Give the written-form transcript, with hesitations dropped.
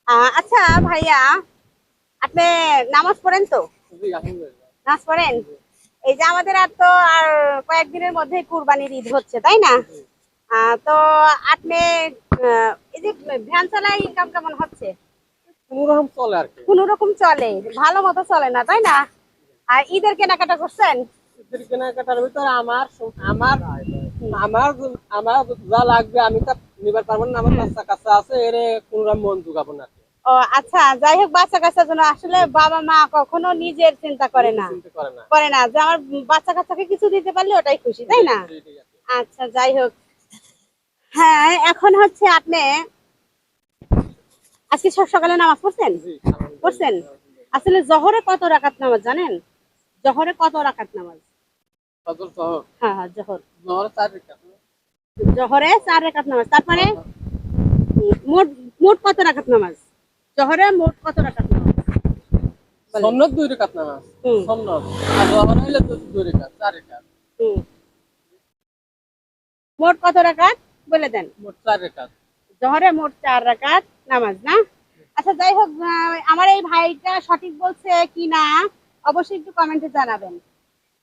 আচ্ছা ভাইয়া, আপনি নামাজ পড়েন তো? জি, আলহামদুলিল্লাহ। নামাজ পড়েন। এই যে আমাদের আর তো আর কয়েকদিনের মধ্যে কুরবানির ঈদ হচ্ছে, তাই না? জি, তো আপনি এই যে ভ্যান চালায় ইনকাম কেমন হচ্ছে? কোনরকম চলে আর কি। কোন রকম চলে, ভালো মতো চলে না, তাই না? আর ঈদের কেনাকাটা করছেন? ঈদের কেনাকাটার ভিতরে আমার হুম। আমার আমার যা লাগবে আমি তা নিবার পারবো না। আমার বাচ্চা কাচ্চা আছে, এর কোনরকম মন জোগাবো না আর কি। ও আচ্ছা, যাই হোক, বাচ্চা কাচ্চার জন্য আসলে বাবা মা কখনো নিজের চিন্তা করে নিজে না। চিন্তা করে না। করে না যে আমার বাচ্চা কাচ্চাকে কিছু দিতে পারলে ওটাই খুশি, তাই জি, না? জি, ঠিক আছে। আচ্ছা, যাই হোক। হ্যাঁ, এখন হচ্ছে আপনি আজকে সব সকালে নামাজ পড়ছেন? জি, পড়ছেন? আলহামদুলিল্লাহ, আলহামদুলিল্লাহ। আসলে জহরে কত রাকাত নামাজ জানেন? জহরে কত রাকাত নামাজ? ফজর সহ হ্যাঁ হ্যাঁ, জহর। জোহর 4 রেখাত। জহরে 4 রাকাত নামাজ, তার মানে হ্যাঁ, হ্যাঁ। মোট মোট কত রাকাত নামাজ? জহরে মোট কত রাকাত নামাজ বলেন? সুন্নত 2 রেখাত নামাজ। হুম। সুন্নত। আর জোহর হইলে 2 রেখাত, 4 রেখাত। হুম। মোট কত রাকাত বলে দেন? মোট 4 রেখাত। জহরে মোট 4 রাকাত নামাজ, না? আচ্ছা, যাই হোক, আমার এই ভাইটা সঠিক বলছে কি না অবশ্যই একটু কমেন্টে জানাবেন।